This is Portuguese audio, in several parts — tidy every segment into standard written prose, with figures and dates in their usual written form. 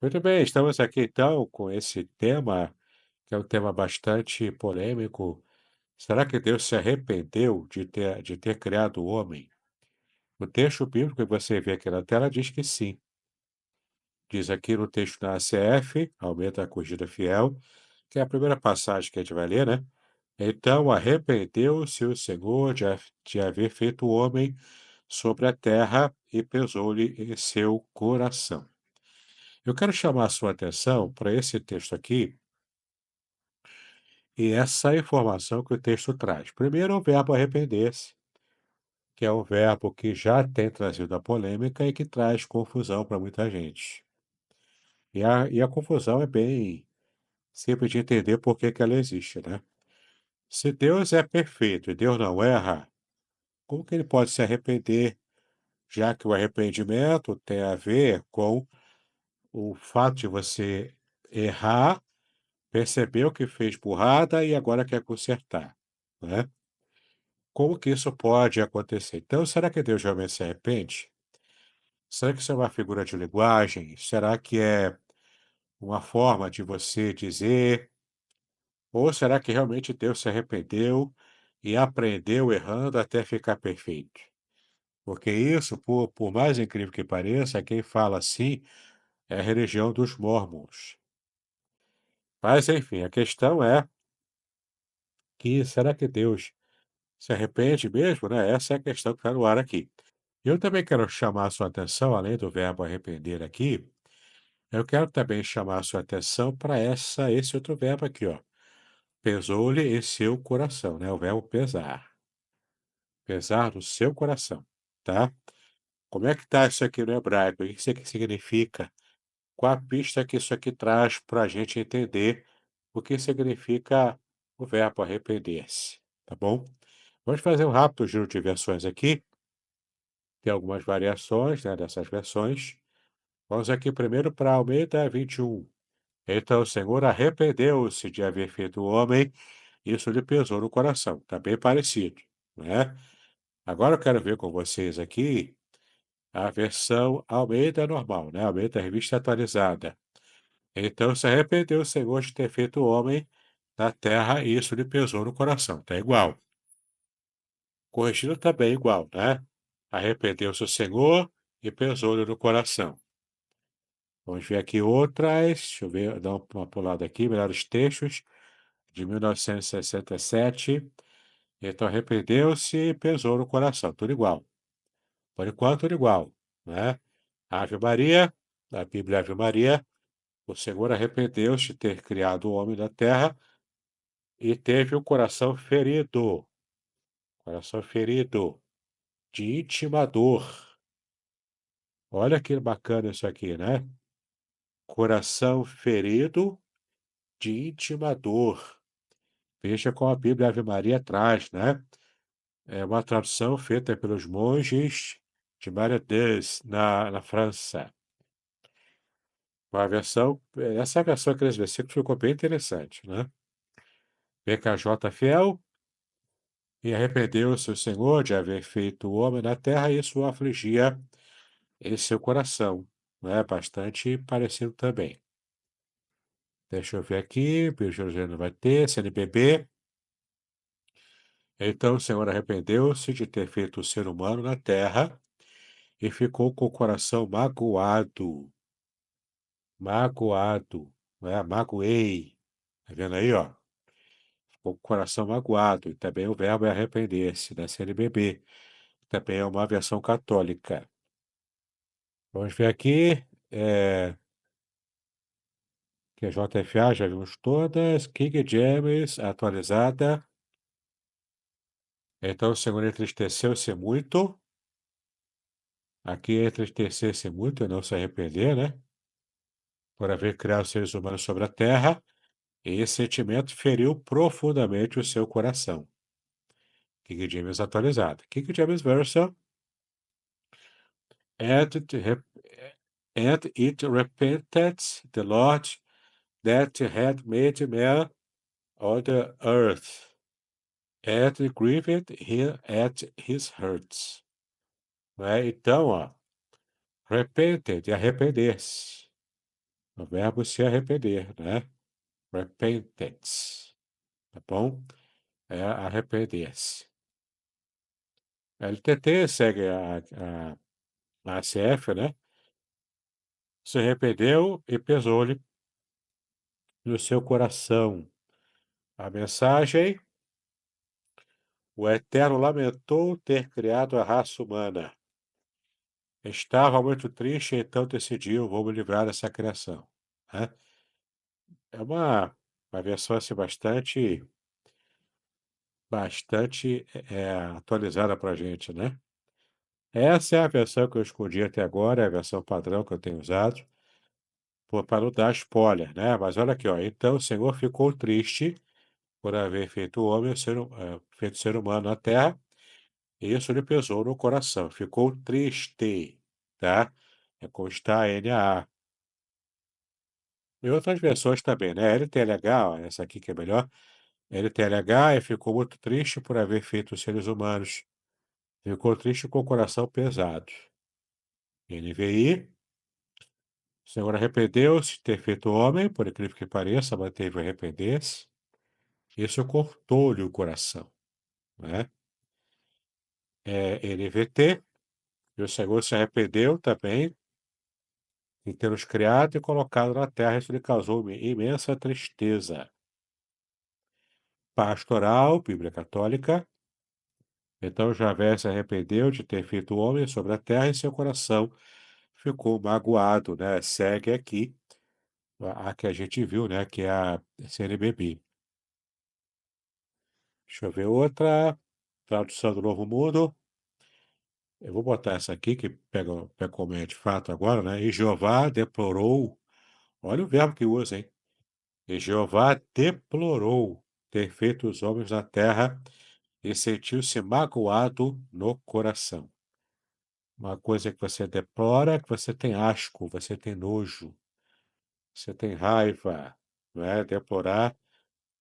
Muito bem, estamos aqui então com esse tema, que é um tema bastante polêmico. Será que Deus se arrependeu de ter criado o homem? O texto bíblico que você vê aqui na tela diz que sim. Diz aqui no texto da ACF, Aumenta a Corrigida Fiel, que é a primeira passagem que a gente vai ler, né? Então arrependeu-se o Senhor de haver feito o homem sobre a terra e pesou-lhe em seu coração. Eu quero chamar a sua atenção para esse texto aqui, e essa informação que o texto traz. Primeiro, o verbo arrepender-se, que é um verbo que já tem trazido a polêmica e que traz confusão para muita gente. E a confusão é bem simples de entender por que que ela existe, né? Se Deus é perfeito e Deus não erra, como que ele pode se arrepender, já que o arrependimento tem a ver com o fato de você errar, perceber o que fez burrada e agora quer consertar, né? Como que isso pode acontecer? Então, será que Deus realmente se arrepende? Será que isso é uma figura de linguagem? Será que é uma forma de você dizer? Ou será que realmente Deus se arrependeu e aprendeu errando até ficar perfeito? Porque isso, por mais incrível que pareça, quem fala assim é a religião dos Mormons. Mas, enfim, a questão é que será que Deus se arrepende mesmo, né? Essa é a questão que está no ar aqui. Eu também quero chamar a sua atenção, além do verbo arrepender aqui, eu quero também chamar a sua atenção para esse outro verbo aqui, ó. Pesou-lhe em seu coração, né? O verbo pesar. Pesar no seu coração, tá? Como é que tá isso aqui no hebraico? O que isso aqui significa? Qual a pista que isso aqui traz para a gente entender o que significa o verbo arrepender-se, tá bom? Vamos fazer um rápido giro de versões aqui. Tem algumas variações, né, dessas versões. Vamos aqui primeiro para Almeida 21. Então o Senhor arrependeu-se de haver feito o homem, isso lhe pesou no coração. Está bem parecido, né? Agora eu quero ver com vocês aqui a versão Almeida normal, né? Almeida Revista Atualizada. Então se arrependeu o Senhor de ter feito o homem na terra, e isso lhe pesou no coração. Está igual. Corrigido também igual, né? Arrependeu-se o Senhor e pesou-lhe no coração. Vamos ver aqui outras. Deixa eu ver, dar uma pulada aqui, melhores textos, de 1967. Então arrependeu-se e pesou no coração. Tudo igual. Por enquanto, tudo igual, né? Ave Maria, a Bíblia Ave Maria, o Senhor arrependeu-se de ter criado o homem da terra e teve o coração ferido, de íntima dor. Olha que bacana isso aqui, né? Coração ferido de íntima dor. Veja como a Bíblia Ave Maria traz, né? É uma tradução feita pelos monges de Maredes, na França. Essa versão aqueles versículos ficou bem interessante, né? PKJ fiel, e arrependeu-se o Senhor de haver feito o homem na terra, e isso o afligia em seu coração, né? Bastante parecido também. Deixa eu ver aqui, Bíblia não vai ter, CNBB. Então o Senhor arrependeu-se de ter feito o ser humano na terra e ficou com o coração magoado. Magoado, né? Magoei. Tá vendo aí, ó? Ficou com o coração magoado. E também o verbo é arrepender-se, da CNBB. Também é uma versão católica. Vamos ver aqui. Que é JFA, já vimos todas. King James, atualizada. Então o Senhor entristeceu-se muito. Aqui entristecer-se muito e não se arrepender, né? Por haver criado os seres humanos sobre a terra. E esse sentimento feriu profundamente o seu coração. King James atualizado. King James Version. And it repented the Lord that had made man on the earth, and grieved him at his hurts. Né? Então, ó, repented, arrepender-se. O verbo se arrepender, né? Repentance, tá bom? É arrepender-se. A LTT segue a ACF, né? Se arrependeu e pesou-lhe no seu coração. A mensagem: o Eterno lamentou ter criado a raça humana. Estava muito triste, então decidiu: vou me livrar dessa criação, né? É uma versão assim, bastante atualizada para a gente, né? Essa é a versão que eu escolhi até agora, é a versão padrão que eu tenho usado, para não dar spoiler, né? Mas olha aqui, ó. Então o Senhor ficou triste por haver feito o homem, feito ser humano na terra, e isso lhe pesou no coração. Ficou triste, tá? É com está N-A. E outras versões também, né? LTLH, ó, essa aqui que é melhor. LTLH ficou muito triste por haver feito os seres humanos. Ficou triste com o coração pesado. NVI, o Senhor arrependeu-se de ter feito o homem, por incrível que pareça, manteve o arrepender-se. Isso cortou-lhe o coração, né? NVT, e o Senhor se arrependeu também de ter os criado e colocado na terra, isso lhe causou imensa tristeza. Pastoral, Bíblia Católica. Então Javé se arrependeu de ter feito o homem sobre a terra e seu coração ficou magoado, né? Segue aqui a que a gente viu, né? Que é a CNBB. Deixa eu ver outra. Tradução do Novo Mundo. Eu vou botar essa aqui, que pega como é de fato agora, né? E Jeová deplorou. Olha o verbo que usa, hein? E Jeová deplorou ter feito os homens na terra e sentiu-se magoado no coração. Uma coisa que você deplora, que você tem asco, você tem nojo, você tem raiva, não é? Deplorar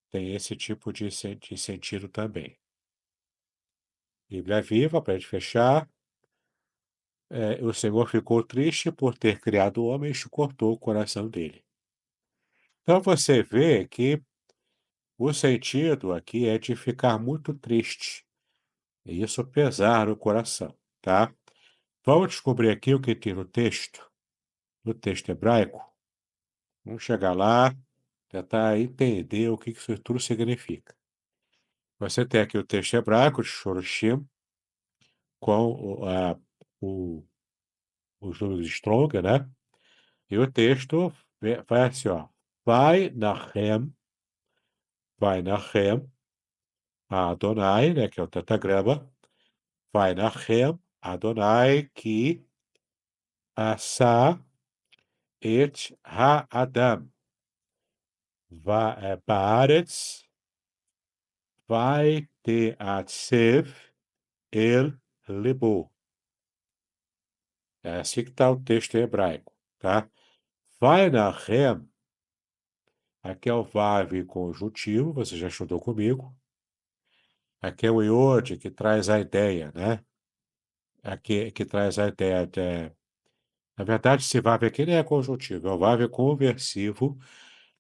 tem esse tipo de sentido também. Bíblia Viva, para a gente fechar. O Senhor ficou triste por ter criado o homem e isto cortou o coração dele. Então você vê que o sentido aqui é de ficar muito triste, e isso pesar no coração, tá? Vamos descobrir aqui o que tem no texto hebraico. Vamos chegar lá, tentar entender o que isso tudo significa. Você tem aqui o texto hebraico de Shoroshim, com o, os números Strong, né? E o texto vai assim, ó. Vai Nachem, Adonai, né? Que é o tetagrama. Vai Nachem, Adonai, que asa et ha-adam. Baaretz, vai te atsev el lebo. É assim que está o texto em hebraico, tá? Vai Nachem, aqui é o Vav conjuntivo, você já estudou comigo. Aqui é o Iod, que traz a ideia, né? Aqui que traz a ideia de... Na verdade, esse Vav aqui nem é conjuntivo, é o Vav conversivo,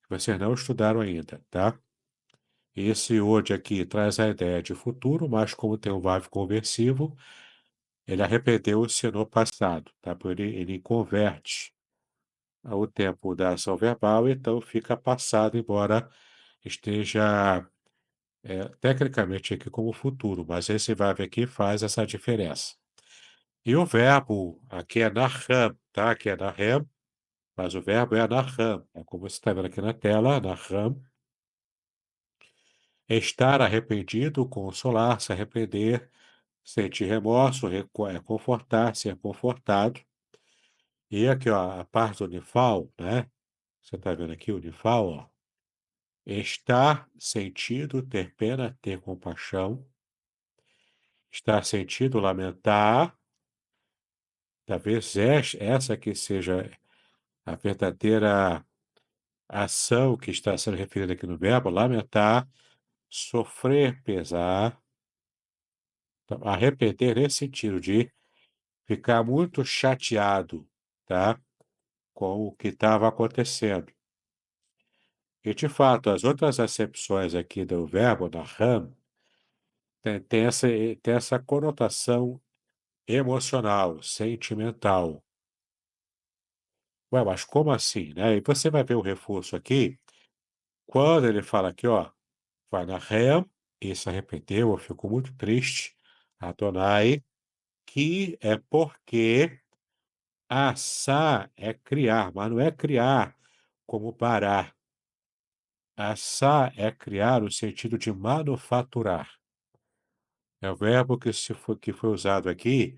que vocês não estudaram ainda, tá? E esse Iod aqui traz a ideia de futuro, mas como tem o Vav conversivo, ele arrependeu-se no passado, tá? Por ele converte o tempo da ação verbal, então fica passado, embora esteja tecnicamente aqui como futuro, mas esse verbo aqui faz essa diferença. E o verbo aqui é naham, tá? Aqui é nahem, mas o verbo é naham. É como você está vendo aqui na tela, naham. Estar arrependido, consolar, se arrepender, sentir remorso, confortar, ser confortado. E aqui, ó, a parte do nifal, né? Você está vendo aqui o nifal, ó. Estar sentido, ter pena, ter compaixão. Estar sentido, lamentar. Talvez essa que seja a verdadeira ação que está sendo referida aqui no verbo, lamentar, sofrer, pesar. Então, arrepender nesse sentido de ficar muito chateado, tá? com o que estava acontecendo. E, de fato, as outras acepções aqui do verbo naham tem essa conotação emocional, sentimental. Ué, mas como assim, né? E você vai ver o reforço aqui, quando ele fala aqui, ó, Vanahem, e se arrependeu, ou ficou muito triste, Adonai, que é porque assar é criar, mas não é criar como parar. Assar é criar no sentido de manufaturar. É o verbo que foi usado aqui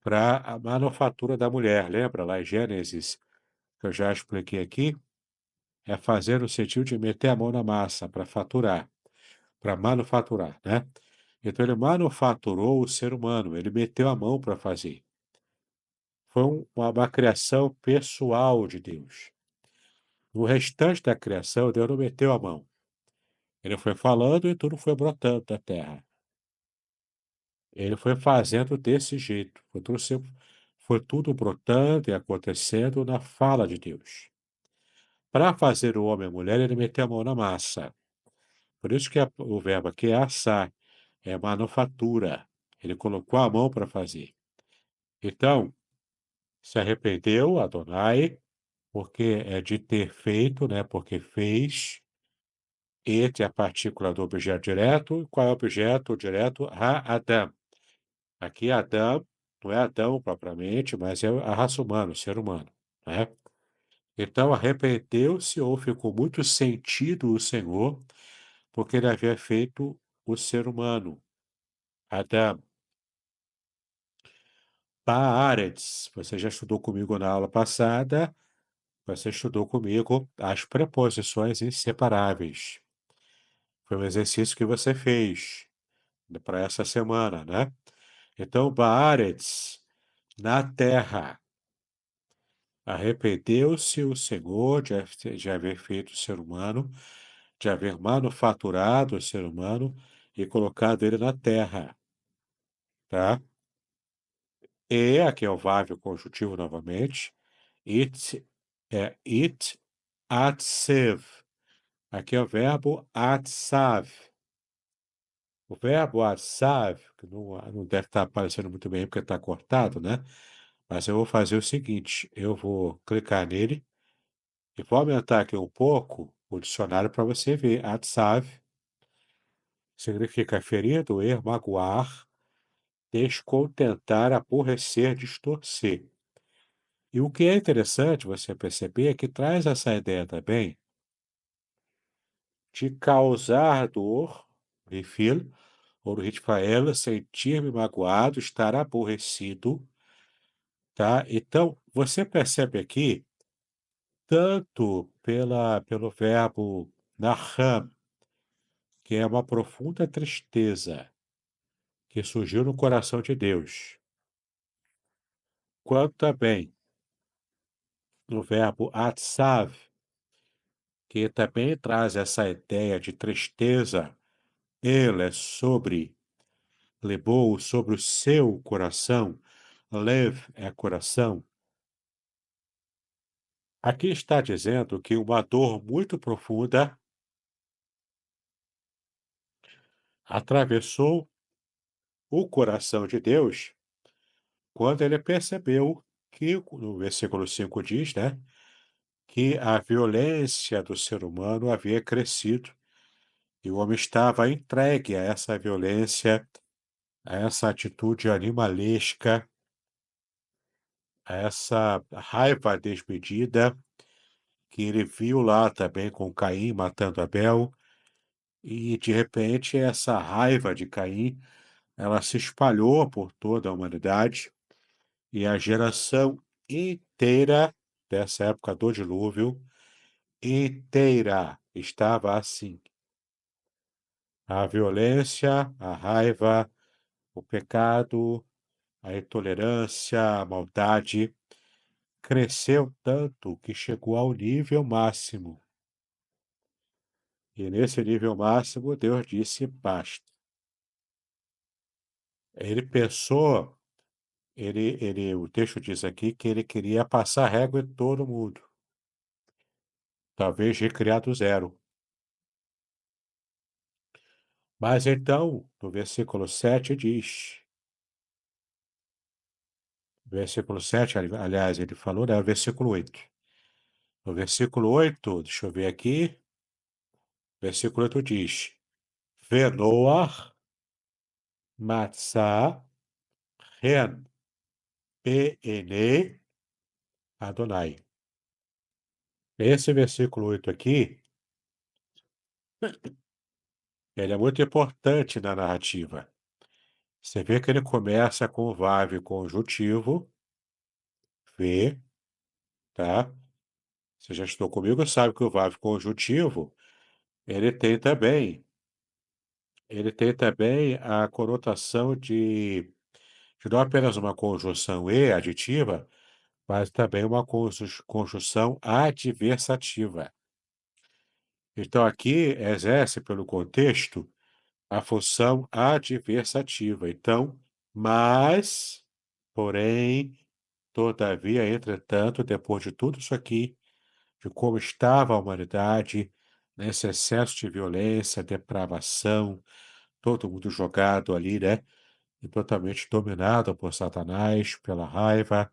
para a manufatura da mulher. Lembra lá em Gênesis, que eu já expliquei aqui? É fazer no sentido de meter a mão na massa para faturar, para manufaturar, né? Então ele manufaturou o ser humano, ele meteu a mão para fazer. Foi uma criação pessoal de Deus. No restante da criação, Deus não meteu a mão. Ele foi falando e tudo foi brotando da terra. Ele foi fazendo desse jeito. Foi tudo brotando e acontecendo na fala de Deus. Para fazer o homem e a mulher, ele meteu a mão na massa. Por isso que o verbo aqui é assar, é manufatura. Ele colocou a mão para fazer. Então, se arrependeu, Adonai, porque é de ter feito, né? Porque fez. Et é a partícula do objeto direto. Qual é o objeto direto? Ha-Adam. Aqui Adão não é Adão propriamente, mas é a raça humana, o ser humano, né? Então arrependeu-se ou ficou muito sentido o Senhor, porque ele havia feito o ser humano, Adão. Paaretz, você já estudou comigo na aula passada, você estudou comigo as preposições inseparáveis. Foi um exercício que você fez para essa semana, né? Então, Baaretz, na terra. Arrependeu-se o Senhor de haver feito o ser humano, de haver manufaturado o ser humano e colocado ele na terra, tá? E, aqui é o vável conjuntivo novamente, it atsev. Aqui é o verbo atsav. O verbo atsav, que não deve estar aparecendo muito bem porque está cortado, né? Mas eu vou fazer o seguinte, eu vou clicar nele. E vou aumentar aqui um pouco o dicionário para você ver. Atsav significa ferir, doer, magoar, descontentar, aborrecer, distorcer. E o que é interessante você perceber é que traz essa ideia também de causar dor, refil, ou no Ritfael, sentir-me magoado, estar aborrecido, tá? Então, você percebe aqui, tanto pelo verbo naham, que é uma profunda tristeza que surgiu no coração de Deus, quanto também no verbo atsav, que também traz essa ideia de tristeza, ele é levou sobre o seu coração, lev é coração. Aqui está dizendo que uma dor muito profunda atravessou o coração de Deus quando ele percebeu que, no versículo 5 diz, né, que a violência do ser humano havia crescido e o homem estava entregue a essa violência, a essa atitude animalesca, a essa raiva desmedida que ele viu lá também com Caim matando Abel. E de repente essa raiva de Caim, ela se espalhou por toda a humanidade e a geração inteira dessa época do dilúvio inteira estava assim. A violência, a raiva, o pecado, a intolerância, a maldade cresceu tanto que chegou ao nível máximo. E nesse nível máximo, Deus disse: basta. Ele pensou o texto diz aqui que ele queria passar régua em todo mundo, talvez recriar do zero. Mas então, no versículo 7 diz, versículo 7, aliás, ele falou, né, versículo 8. No versículo 8, deixa eu ver aqui, versículo 8 diz, Venoach matzah hen pe'ene Adonai. Esse versículo 8 aqui, ele é muito importante na narrativa. Você vê que ele começa com o vav conjuntivo, V, tá? Você já estudou comigo, sabe que o vav conjuntivo, ele tem também, ele tem também a conotação de não apenas uma conjunção e aditiva, mas também uma conjunção adversativa. Então, aqui exerce, pelo contexto, a função adversativa. Então, mas, porém, todavia, entretanto, depois de tudo isso aqui, de como estava a humanidade, nesse excesso de violência, depravação, todo mundo jogado ali, né? E totalmente dominado por Satanás, pela raiva,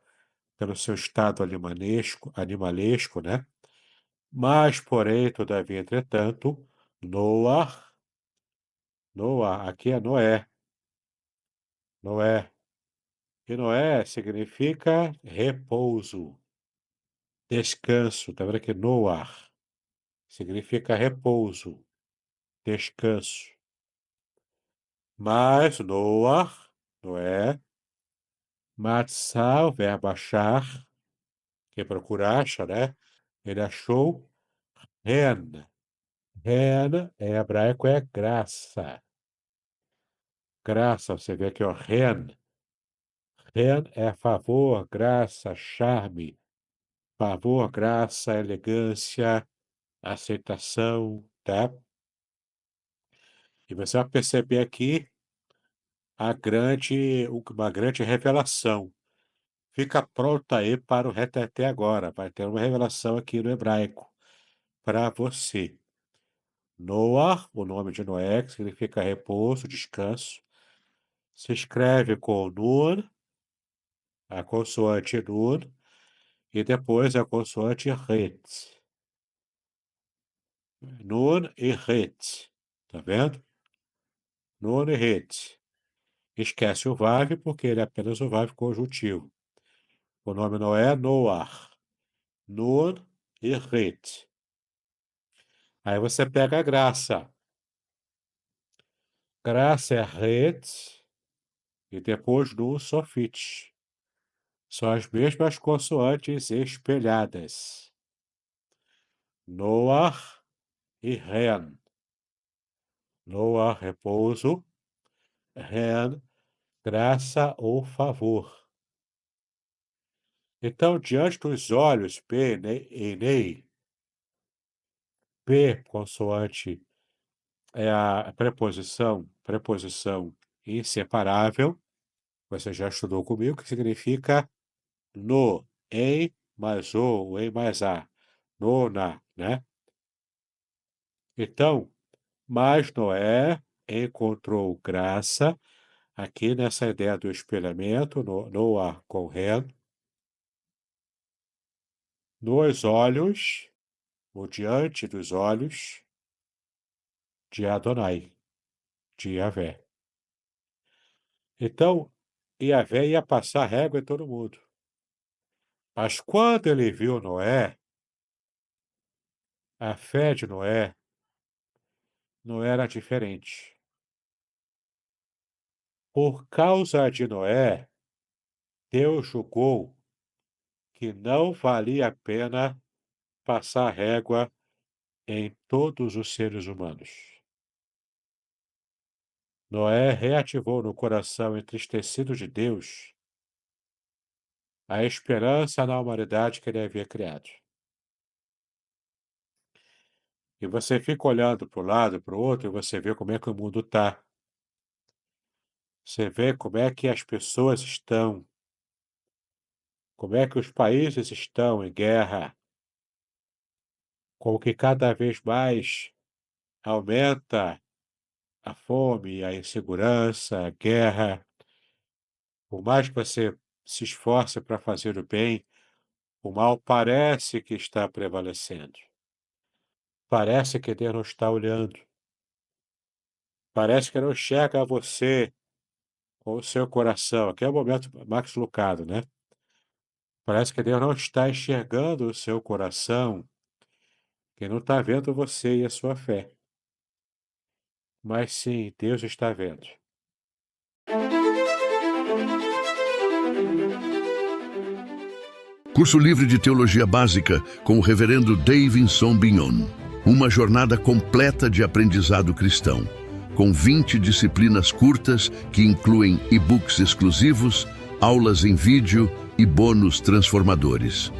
pelo seu estado animalesco, né? Mas, porém, todavia, entretanto, Noah, Noah, aqui é Noé, Noé. E Noé significa repouso, descanso. Tá vendo aqui? Noah significa repouso, descanso. Mas Noah, Noé, Matzah, o verbo achar, que procura acha, né? Ele achou Ren. Ren, em hebraico, é graça. Graça, você vê aqui, ó, Ren. Ren é favor, graça, charme. Favor, graça, elegância, aceitação, tá? E você vai perceber aqui uma grande revelação. Fica pronta aí para o reteté agora. Vai ter uma revelação aqui no hebraico para você. Noah, o nome de Noé, que significa repouso, descanso, se escreve com Nun, a consoante Nun, e depois a consoante Het. Nun e Het. Tá vendo? Nun e Het. Esquece o VAV porque ele é apenas o VAV conjuntivo. O nome não é Noah. Nun e Het. Aí você pega a graça. Graça é Het e depois Nun sofite. São as mesmas consoantes espelhadas. Noah e Ren. Noah, repouso. Ren, graça ou favor. Então, diante dos olhos, P, e Nei, P, consoante, é a preposição inseparável. Você já estudou comigo, que significa no, em mais o, em mais a. No, na, né? Então, mas Noé encontrou graça aqui nessa ideia do espelhamento, Noah com Ren, nos olhos, ou diante dos olhos de Adonai, de Yahvé. Então, Yahvé ia passar régua em todo mundo. Mas quando ele viu Noé, a fé de Noé não era diferente. Por causa de Noé, Deus julgou que não valia a pena passar régua em todos os seres humanos. Noé reativou no coração entristecido de Deus a esperança na humanidade que ele havia criado. E você fica olhando para o lado, para o outro, e você vê como é que o mundo está. Você vê como é que as pessoas estão. Como é que os países estão em guerra, como que cada vez mais aumenta a fome, a insegurança, a guerra. Por mais que você se esforce para fazer o bem, o mal parece que está prevalecendo. Parece que Deus não está olhando. Parece que não enxerga você com o seu coração. Aqui é o momento Max Lucado, né? Parece que Deus não está enxergando o seu coração, que não está vendo você e a sua fé. Mas sim, Deus está vendo. Curso livre de Teologia Básica com o Reverendo Davidson Bignon. Uma jornada completa de aprendizado cristão, com 20 disciplinas curtas que incluem e-books exclusivos, aulas em vídeo e bônus transformadores.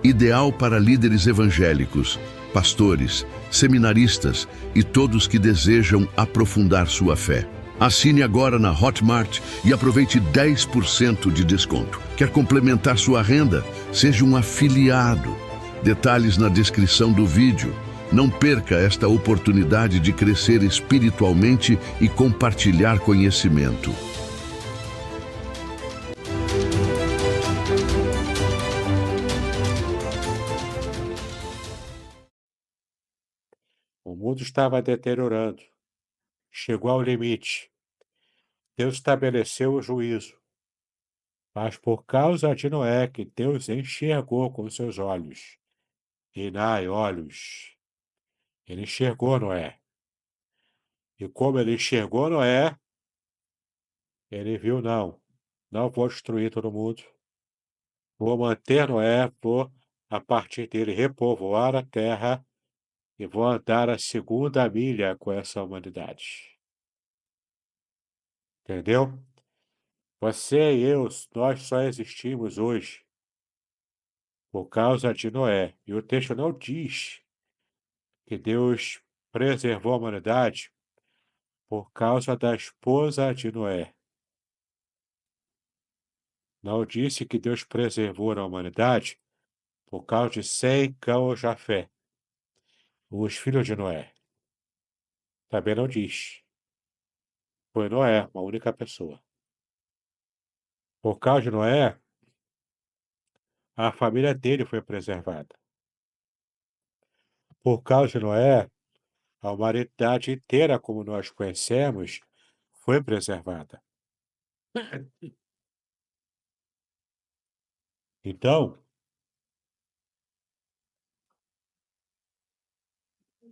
Ideal para líderes evangélicos, pastores, seminaristas e todos que desejam aprofundar sua fé. Assine agora na Hotmart e aproveite 10% de desconto. Quer complementar sua renda? Seja um afiliado. Detalhes na descrição do vídeo. Não perca esta oportunidade de crescer espiritualmente e compartilhar conhecimento. O mundo estava deteriorando. Chegou ao limite. Deus estabeleceu o juízo. Mas por causa de Noé, que Deus enxergou com seus olhos. Inai, olhos. Ele enxergou Noé. E como ele enxergou Noé, ele viu, não vou destruir todo mundo. Vou manter Noé, vou, a partir dele, repovoar a terra e vou andar a segunda milha com essa humanidade. Entendeu? Você e eu, nós só existimos hoje por causa de Noé. E o texto não diz que Deus preservou a humanidade por causa da esposa de Noé. Não disse que Deus preservou a humanidade por causa de Sem, Cão ou Jafé, os filhos de Noé. Também não diz. Foi Noé, uma única pessoa. Por causa de Noé, a família dele foi preservada. Por causa de Noé, a humanidade inteira, como nós conhecemos, foi preservada. Então,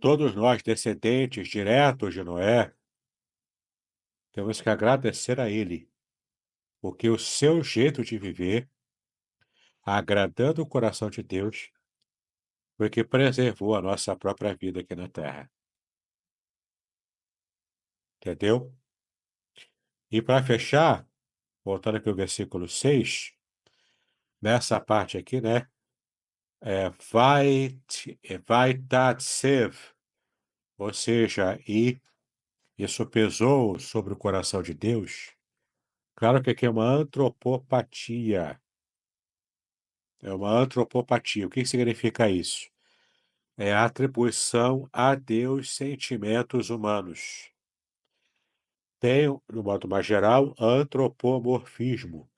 todos nós, descendentes diretos de Noé, temos que agradecer a ele, porque o seu jeito de viver, agradando o coração de Deus, foi que preservou a nossa própria vida aqui na Terra. Entendeu? E para fechar, voltando aqui ao versículo 6, nessa parte aqui, né? Vai tatsev, ou seja, e isso pesou sobre o coração de Deus. Claro que aqui é uma antropopatia. É uma antropopatia. O que significa isso? É a atribuição a Deus sentimentos humanos. Tem, no modo mais geral, antropomorfismo,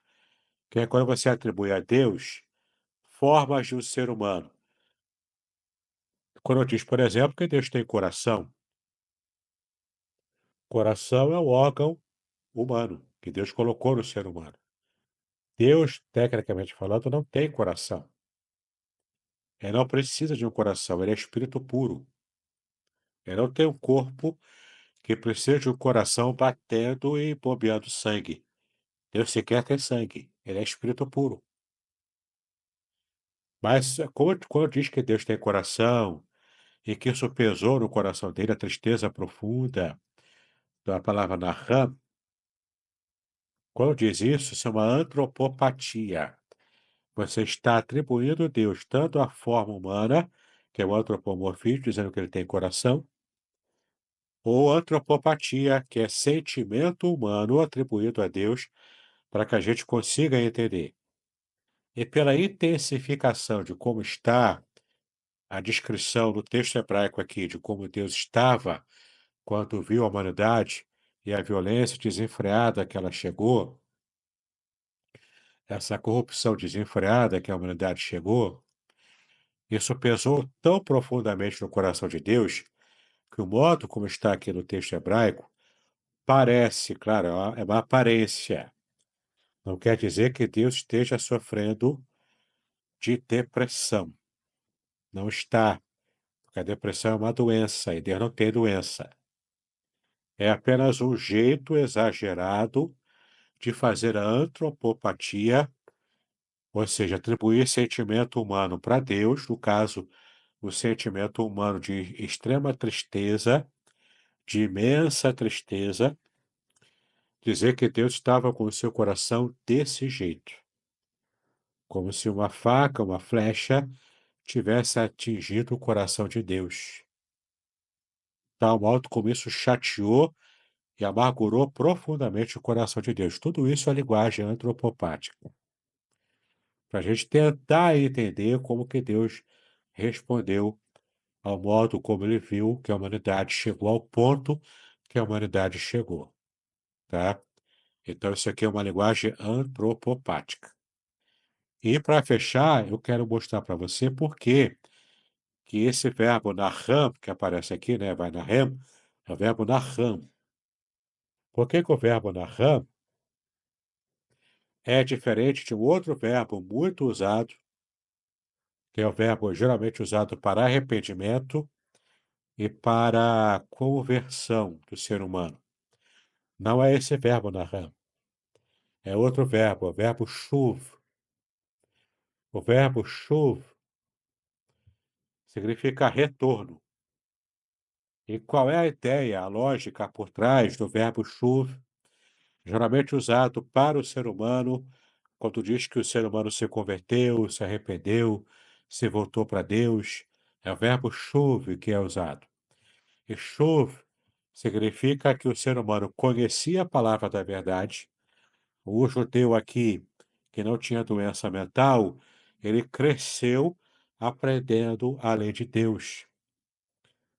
que é quando você atribui a Deus formas de um ser humano. Quando eu diz, por exemplo, que Deus tem coração, coração é o órgão humano que Deus colocou no ser humano. Deus, tecnicamente falando, não tem coração. Ele não precisa de um coração, ele é espírito puro. Ele não tem um corpo que precisa de um coração batendo e bombeando sangue. Deus sequer tem sangue, ele é espírito puro. Mas quando diz que Deus tem coração e que isso pesou no coração dele, a tristeza profunda, da palavra Naham, quando diz isso é uma antropopatia. Você está atribuindo a Deus tanto a forma humana, que é o antropomorfismo, dizendo que ele tem coração, ou antropopatia, que é sentimento humano atribuído a Deus, para que a gente consiga entender. E pela intensificação de como está a descrição do texto hebraico aqui, de como Deus estava quando viu a humanidade e a violência desenfreada que ela chegou, essa corrupção desenfreada que a humanidade chegou, isso pesou tão profundamente no coração de Deus que o modo como está aqui no texto hebraico parece, claro, é uma aparência. Não quer dizer que Deus esteja sofrendo de depressão. Não está, porque a depressão é uma doença e Deus não tem doença. É apenas um jeito exagerado de fazer a antropopatia, ou seja, atribuir sentimento humano para Deus, no caso, o sentimento humano de extrema tristeza, de imensa tristeza, dizer que Deus estava com o seu coração desse jeito, como se uma faca, uma flecha, tivesse atingido o coração de Deus. Tal modo como isso chateou e amargurou profundamente o coração de Deus. Tudo isso é linguagem antropopática, para a gente tentar entender como que Deus respondeu ao modo como ele viu que a humanidade chegou ao ponto que a humanidade chegou, tá? Então, isso aqui é uma linguagem antropopática. E para fechar, eu quero mostrar para você por que que esse verbo naham, que aparece aqui, né, vai nahem, é o verbo naham. Por que que o verbo naham é diferente de um outro verbo muito usado, que é o verbo geralmente usado para arrependimento e para conversão do ser humano? Não é esse verbo naham, é outro verbo, o verbo shuv. O verbo shuv significa retorno. E qual é a ideia, a lógica por trás do verbo shuv, geralmente usado para o ser humano, quando diz que o ser humano se converteu, se arrependeu, se voltou para Deus? É o verbo shuv que é usado. E shuv significa que o ser humano conhecia a palavra da verdade. O judeu aqui, que não tinha doença mental, ele cresceu aprendendo a lei de Deus.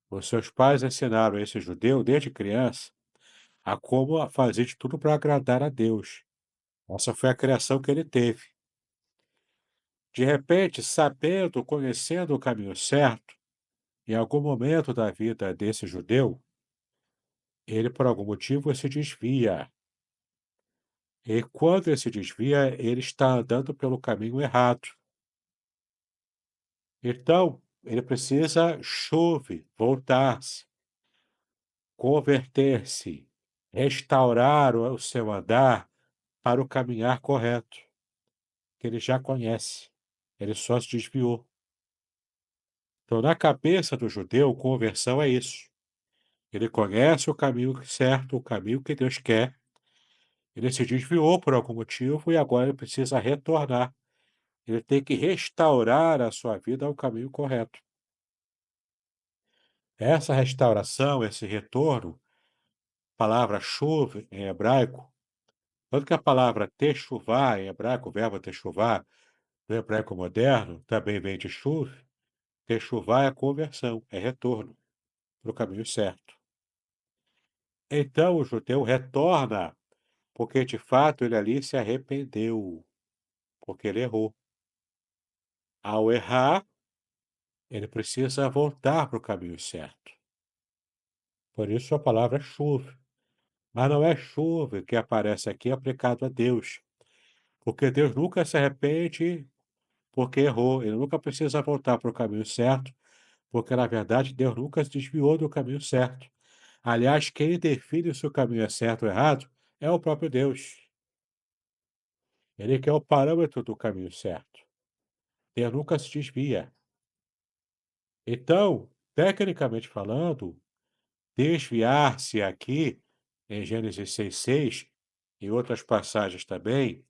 Os seus pais ensinaram esse judeu, desde criança, a como fazer de tudo para agradar a Deus. Essa foi a criação que ele teve. De repente, sabendo, conhecendo o caminho certo, em algum momento da vida desse judeu, ele, por algum motivo, se desvia. E quando ele se desvia, ele está andando pelo caminho errado. Então, ele precisa voltar-se, converter-se, restaurar o seu andar para o caminhar correto, que ele já conhece. Ele só se desviou. Então, na cabeça do judeu, conversão é isso. Ele conhece o caminho certo, o caminho que Deus quer. Ele se desviou por algum motivo e agora ele precisa retornar. Ele tem que restaurar a sua vida ao caminho correto. Essa restauração, esse retorno, palavra chuva em hebraico, tanto que a palavra techuvá em hebraico, o verbo techuvá, no hebraico moderno, também vem de chuv. Techuvá é conversão, é retorno para o caminho certo. Então o judeu retorna, porque de fato ele ali se arrependeu, porque ele errou. Ao errar, ele precisa voltar para o caminho certo. Por isso a palavra é chuva. Mas não é chuva que aparece aqui aplicado a Deus, porque Deus nunca se arrepende porque errou. Ele nunca precisa voltar para o caminho certo, porque na verdade Deus nunca se desviou do caminho certo. Aliás, quem define se o caminho é certo ou errado é o próprio Deus. Ele que é o parâmetro do caminho certo. Deus nunca se desvia. Então, tecnicamente falando, desviar-se aqui, em Gênesis 6:6, e outras passagens também,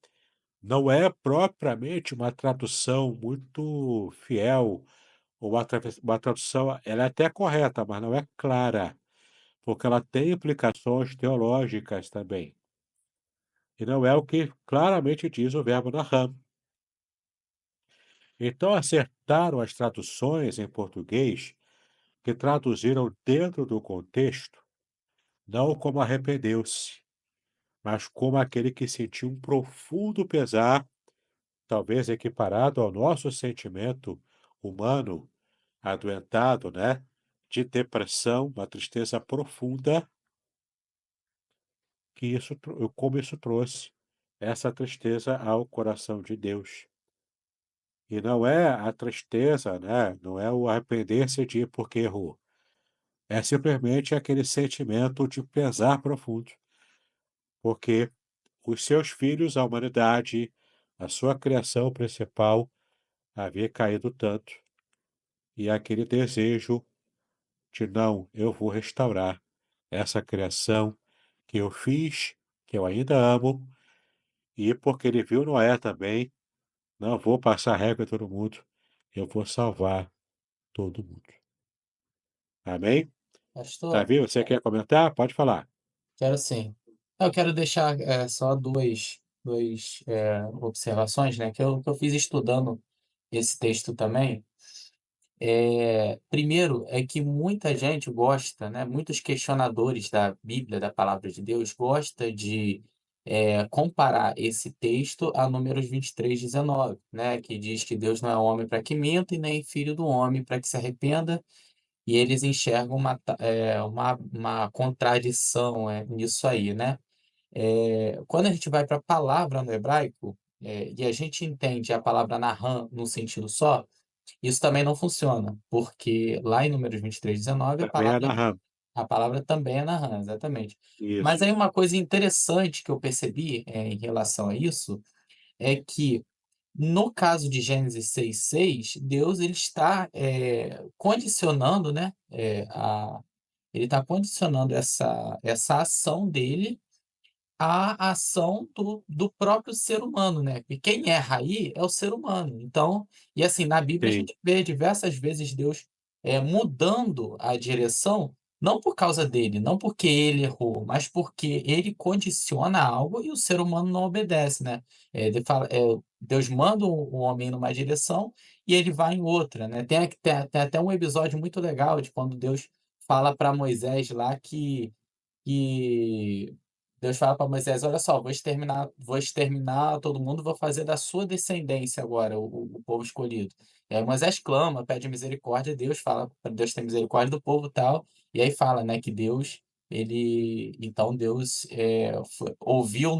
não é propriamente uma tradução muito fiel, ou uma tradução, ela é até correta, mas não é clara, porque ela tem implicações teológicas também. E não é o que claramente diz o verbo naham. Então acertaram as traduções em português que traduziram dentro do contexto, não como arrependeu-se, mas como aquele que sentiu um profundo pesar, talvez equiparado ao nosso sentimento humano adoentado, né? De depressão, uma tristeza profunda, que como isso trouxe essa tristeza ao coração de Deus. E não é a tristeza, né? Não é o arrepender-se de porque errou. É simplesmente aquele sentimento de pesar profundo, porque os seus filhos, a humanidade, a sua criação principal, havia caído tanto, e aquele desejo de não, eu vou restaurar essa criação que eu fiz, que eu ainda amo, e porque ele viu Noé também, não vou passar régua em todo mundo, eu vou salvar todo mundo. Amém? Pastor, Davi, você quer comentar? Pode falar. quero sim. Eu quero deixar só duas observações, né, que eu fiz estudando esse texto também. Primeiro, é que muita gente gosta, né, muitos questionadores da Bíblia, da Palavra de Deus, gosta de comparar esse texto a Números 23:19, né, que diz que Deus não é homem para que minta e nem filho do homem para que se arrependa, e eles enxergam uma contradição nisso aí, né? Quando a gente vai para a palavra no hebraico, e a gente entende a palavra Naham no sentido só, isso também não funciona, porque lá em Números 23:19, Também é Naham. a palavra também é Naham, exatamente. Mas Isso. aí uma coisa interessante que eu percebi em relação a isso é que, no caso de Gênesis 6:6, Deus ele está condicionando, né, ele está condicionando essa ação dele a ação do próprio ser humano, né, e quem erra aí é o ser humano. Então e assim, na Bíblia a Sim, gente vê diversas vezes Deus, mudando a direção, não por causa dele, não porque ele errou, mas porque ele condiciona algo e o ser humano não obedece, né. Ele fala Deus manda o homem numa direção e ele vai em outra, né. Tem até um episódio muito legal de quando Deus fala para Moisés lá que Deus fala para Moisés: "Olha só, vou exterminar todo mundo, vou fazer da sua descendência agora o povo escolhido". E aí Moisés clama, pede misericórdia, Deus fala para Deus ter misericórdia do povo, e tal, e aí fala, né, que Deus, ouviu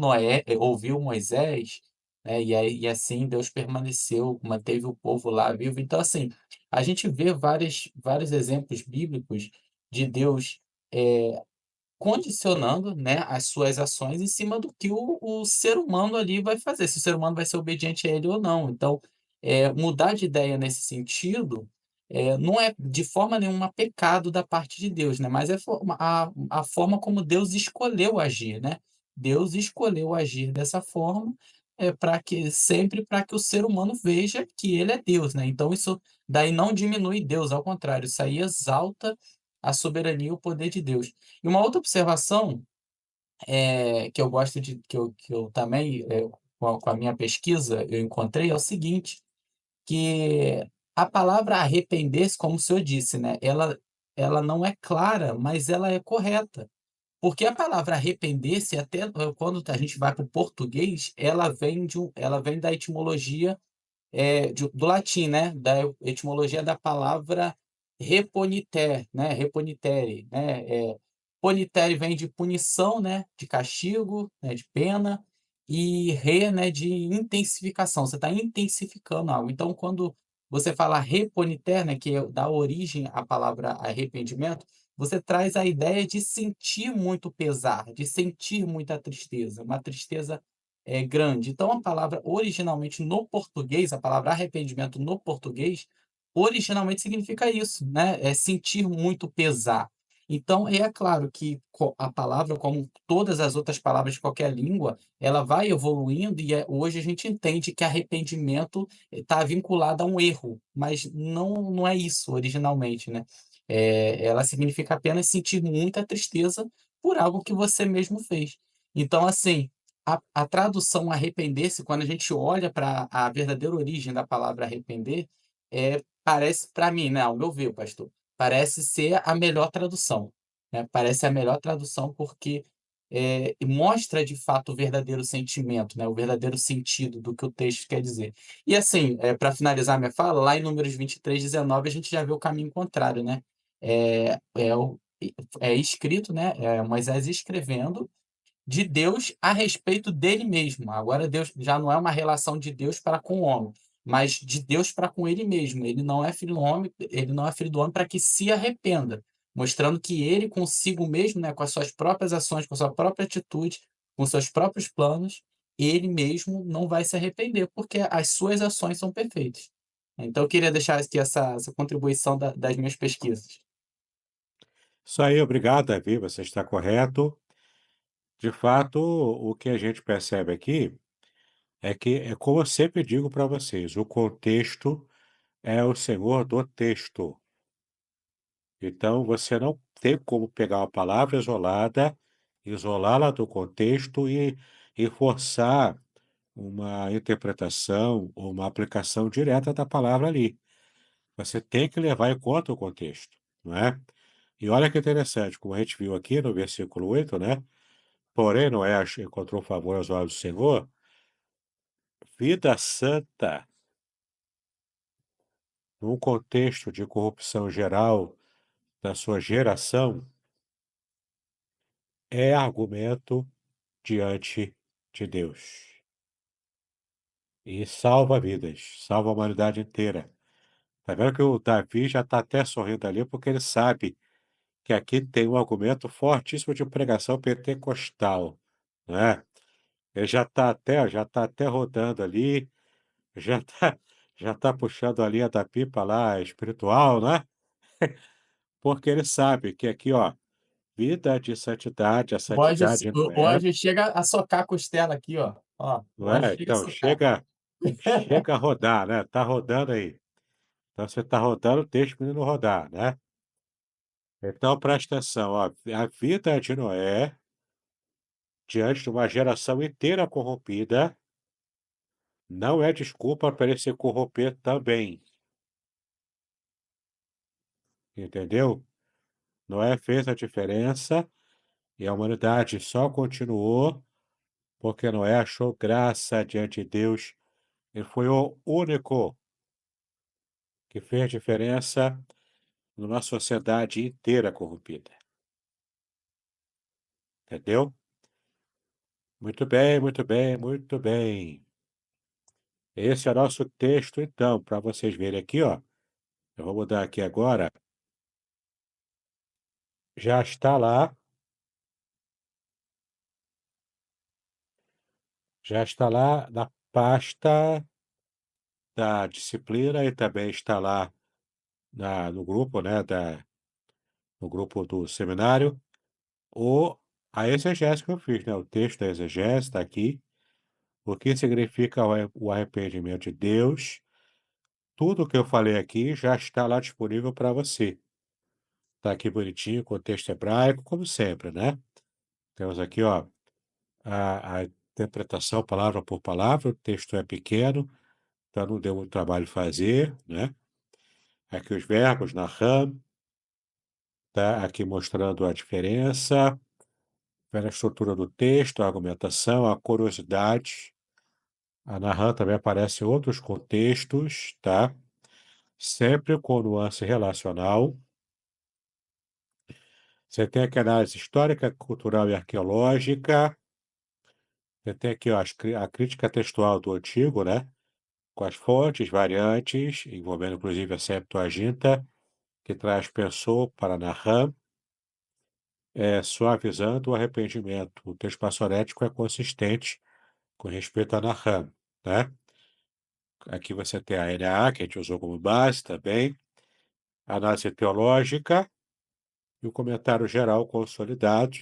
ouviu Moisés, né, e assim Deus permaneceu, manteve o povo lá vivo. Então, assim, a gente vê vários exemplos bíblicos de Deus, eh condicionando, né, as suas ações em cima do que o ser humano ali vai fazer, se o ser humano vai ser obediente a ele ou não. Então, mudar de ideia nesse sentido, não é de forma nenhuma pecado da parte de Deus, né, mas é a forma como Deus escolheu agir, né. Deus escolheu agir dessa forma, para que o ser humano veja que ele é Deus, né. Então isso daí não diminui Deus, ao contrário, isso aí exalta a soberania e o poder de Deus. E uma outra observação, que eu gosto de que eu também, com a minha pesquisa, eu encontrei, é o seguinte, que a palavra arrepender-se, como o senhor disse, né, ela não é clara, mas ela é correta. Porque a palavra arrepender-se, até quando a gente vai para o português, ela vem da etimologia do latim, né, da etimologia da palavra reponiter, né, reponitere, né, ponitere vem de punição, né, de castigo, né, de pena, e né, de intensificação, você está intensificando algo. Então, quando você fala reponiter, né, que dá origem à palavra arrependimento, você traz a ideia de sentir muito pesar, de sentir muita tristeza, uma tristeza grande. Então a palavra originalmente no português, a palavra arrependimento no português, originalmente significa isso, né, é sentir muito pesar. Então é claro que a palavra, como todas as outras palavras de qualquer língua, ela vai evoluindo e hoje a gente entende que arrependimento está vinculado a um erro, mas não é isso originalmente, né. Ela significa apenas sentir muita tristeza por algo que você mesmo fez. Então assim, a tradução arrepender-se, quando a gente olha para a verdadeira origem da palavra arrepender, parece para mim, né, ao meu ver, pastor, parece ser a melhor tradução, né, parece a melhor tradução porque, mostra de fato o verdadeiro sentimento, né, o verdadeiro sentido do que o texto quer dizer. E assim, para finalizar minha fala, lá em Números 23:19 a gente já vê o caminho contrário, né, é o é escrito, né, Moisés escrevendo de Deus a respeito dele mesmo. Agora Deus já não é uma relação de Deus para com o homem, mas de Deus para com ele mesmo. Ele não é filho do homem, ele não é filho do homem para que se arrependa, mostrando que ele consigo mesmo, né, com as suas próprias ações, com a sua própria atitude, com seus próprios planos, ele mesmo não vai se arrepender, porque as suas ações são perfeitas. Então eu queria deixar aqui essa contribuição das minhas pesquisas. Isso aí, obrigado, Davi, você está correto. De fato, o que a gente percebe aqui é que, é como eu sempre digo para vocês, o contexto é o senhor do texto. Então, você não tem como pegar uma palavra isolada, isolá-la do contexto e forçar uma interpretação ou uma aplicação direta da palavra ali. Você tem que levar em conta o contexto, não é? E olha que interessante, como a gente viu aqui no versículo 8, né? Porém, Noé encontrou favor aos olhos do Senhor, vida santa, num contexto de corrupção geral da sua geração, é argumento diante de Deus. E salva vidas, salva a humanidade inteira. Tá vendo que o Davi já está até sorrindo ali, porque ele sabe que aqui tem um argumento fortíssimo de pregação pentecostal, né? Ele já tá até rodando ali, já tá, já tá puxando a linha da pipa lá espiritual, né? Porque ele sabe que aqui, ó, vida de santidade, a santidade não O é, anjo chega a socar a costela aqui, ó. Ó, não o anjo é? chega a Então, socar. chega a rodar, né? Tá rodando aí. Então, você tá rodando, deixa o menino rodar, né? Então, presta atenção, ó, a vida de Noé, diante de uma geração inteira corrompida, não é desculpa para ele se corromper também, entendeu? Noé fez a diferença e a humanidade só continuou porque Noé achou graça diante de Deus. Ele foi o único que fez diferença numa sociedade inteira corrompida, entendeu? Muito bem, muito bem, muito bem. Esse é o nosso texto, então, para vocês verem aqui, ó. Eu vou mudar aqui agora. Já está lá, já está lá na pasta da disciplina e também está lá no grupo, né, no grupo do seminário, o, a exegese que eu fiz, né, o texto da exegese está aqui, o que significa o arrependimento de Deus. Tudo o que eu falei aqui já está lá disponível para você. Está aqui bonitinho, com texto hebraico, como sempre, né? Temos aqui, ó, a interpretação palavra por palavra, o texto é pequeno, então não deu muito trabalho fazer, né? Aqui os verbos, Naham, tá aqui mostrando a diferença, vendo a estrutura do texto, a argumentação, a curiosidade. A Naham também aparece em outros contextos, tá? Sempre com nuance relacional. Você tem aqui a análise histórica, cultural e arqueológica. Você tem aqui, ó, a crítica textual do Antigo, né? Com as fontes, variantes, envolvendo inclusive a Septuaginta, que traz Pensou para Naham, suavizando o arrependimento. O texto passorético é consistente com respeito a Naham, né? Aqui você tem a NAA, que a gente usou como base também, a análise teológica e o comentário geral consolidado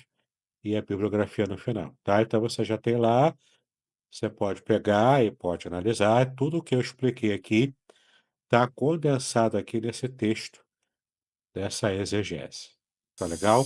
e a bibliografia no final, tá? Então você já tem lá, você pode pegar e pode analisar. Tudo o que eu expliquei aqui está condensado aqui nesse texto dessa exegese. Tá legal?